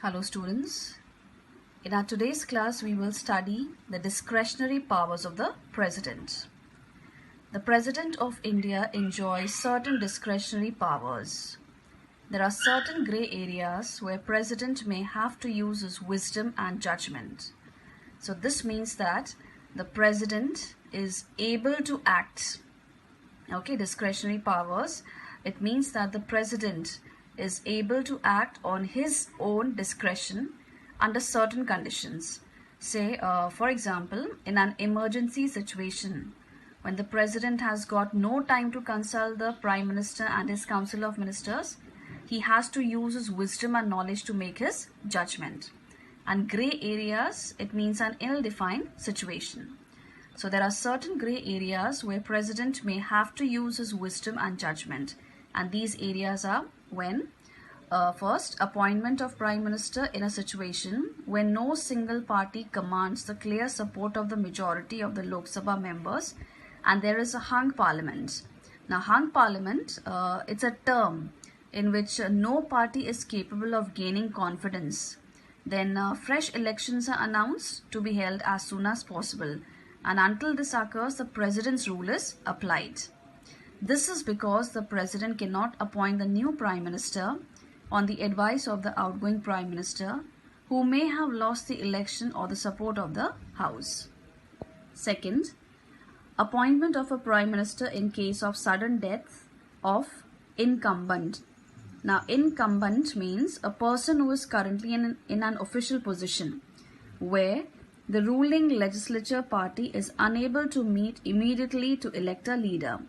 Hello students. In our today's class we will study the discretionary powers of the President. The President of India enjoys certain discretionary powers. There are certain grey areas where President may have to use his wisdom and judgment. So this means that the President is able to act. Discretionary powers. It means that the President is able to act on his own discretion under certain conditions. Say, for example, in an emergency situation, when the President has got no time to consult the Prime Minister and his Council of Ministers, he has to use his wisdom and knowledge to make his judgment. And grey areas, it means an ill-defined situation. So there are certain grey areas where President may have to use his wisdom and judgment. And these areas are when first, appointment of Prime Minister in a situation when no single party commands the clear support of the majority of the Lok Sabha members and there is a hung parliament. Now hung parliament, it's a term in which no party is capable of gaining confidence. Then fresh elections are announced to be held as soon as possible, and until this occurs the President's rule is applied. This is because the President cannot appoint the new Prime Minister on the advice of the outgoing Prime Minister who may have lost the election or the support of the House. Second, appointment of a Prime Minister in case of sudden death of incumbent. Now incumbent means a person who is currently in an official position where the ruling legislature party is unable to meet immediately to elect a leader.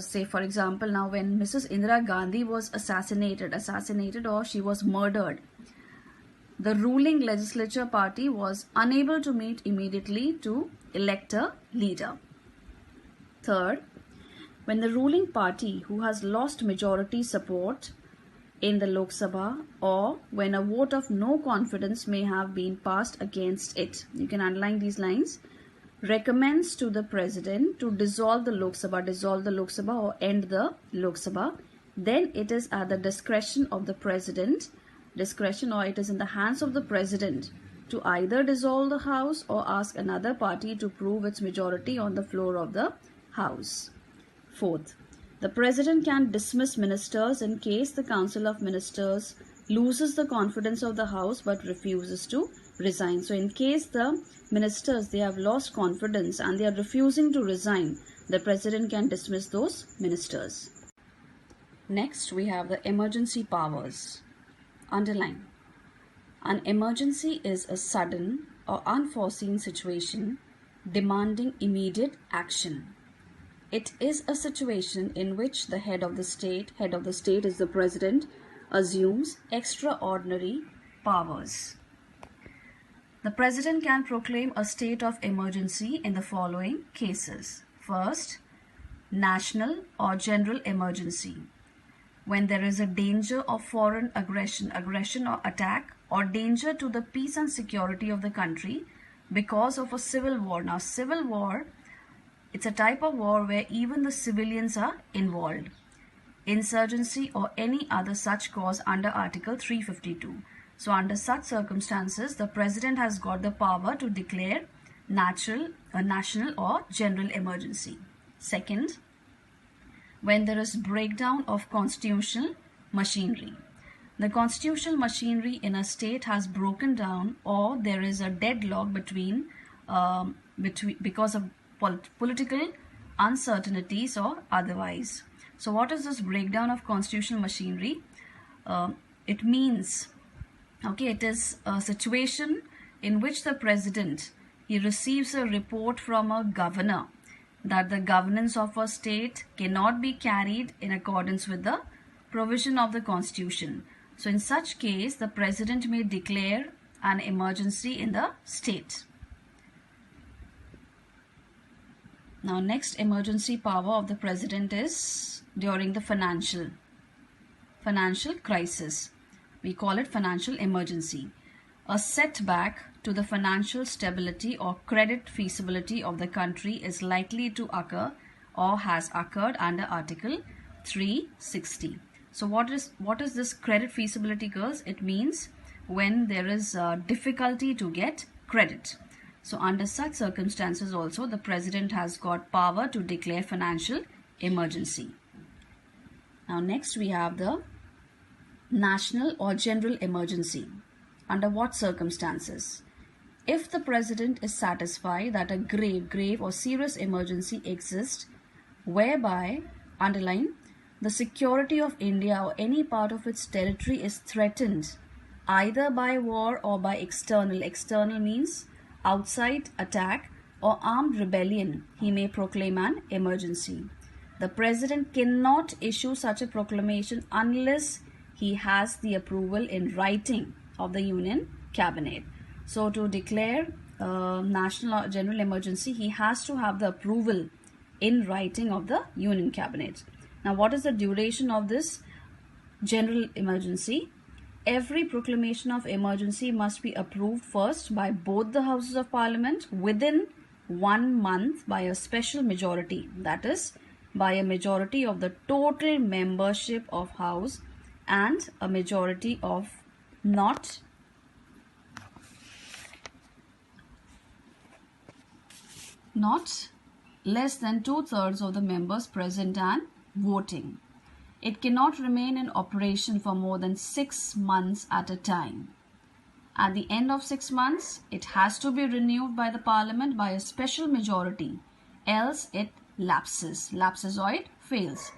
Say for example, now when Mrs. Indira Gandhi was assassinated or she was murdered, the ruling legislature party was unable to meet immediately to elect a leader. Third, when the ruling party who has lost majority support in the Lok Sabha or when a vote of no confidence may have been passed against it, you can underline these lines, recommends to the President to dissolve the Lok Sabha or end the Lok Sabha, then it is at the discretion of the President, or it is in the hands of the President to either dissolve the House or ask another party to prove its majority on the floor of the House. Fourth, the President can dismiss ministers in case the Council of Ministers loses the confidence of the House but refuses to resign. So in case the ministers, they have lost confidence and they are refusing to resign, the President can dismiss those ministers. Next, we have the emergency powers. Underline. An emergency is a sudden or unforeseen situation demanding immediate action. It is a situation in which the head of the state is the President, assumes extraordinary powers. The President can proclaim a state of emergency in the following cases. First, national or general emergency. When there is a danger of foreign aggression or attack, or danger to the peace and security of the country because of a civil war. Now, civil war, it's a type of war where even the civilians are involved. Insurgency or any other such cause under Article 352. So under such circumstances, the President has got the power to declare a national or general emergency. Second, when there is breakdown of constitutional machinery. The constitutional machinery in a state has broken down or there is a deadlock because of political uncertainties or otherwise. So what is this breakdown of constitutional machinery? It means, it is a situation in which the President, he receives a report from a governor that the governance of a state cannot be carried in accordance with the provision of the Constitution. So in such case, the President may declare an emergency in the state. Now next emergency power of the President is during the financial crisis. We call it financial emergency. A setback to the financial stability or credit feasibility of the country is likely to occur or has occurred under Article 360. So what is this credit feasibility, girls? It means when there is difficulty to get credit. So under such circumstances also, the president has got power to declare financial emergency. Now next we have the national or general emergency. Under what circumstances? If the president is satisfied that a grave or serious emergency exists whereby, underline, the security of India or any part of its territory is threatened either by war or by external means, outside attack or armed rebellion, he may proclaim an emergency. The president cannot issue such a proclamation unless he has the approval in writing of the Union Cabinet. So to declare national or general emergency, he has to have the approval in writing of the Union Cabinet. Now what is the duration of this general emergency? Every proclamation of emergency must be approved first by both the Houses of Parliament within 1 month by a special majority, that is, by a majority of the total membership of House and a majority of not less than 2/3 of the members present and voting. It cannot remain in operation for more than 6 months at a time. At the end of 6 months, it has to be renewed by the Parliament by a special majority, else it lapses or it fails.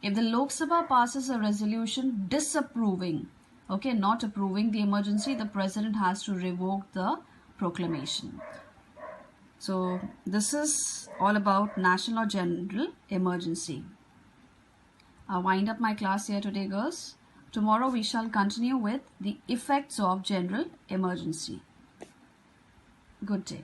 If the Lok Sabha passes a resolution disapproving, not approving the emergency, the president has to revoke the proclamation. So this is all about national or general emergency. I'll wind up my class here today, girls. Tomorrow we shall continue with the effects of general emergency. Good day.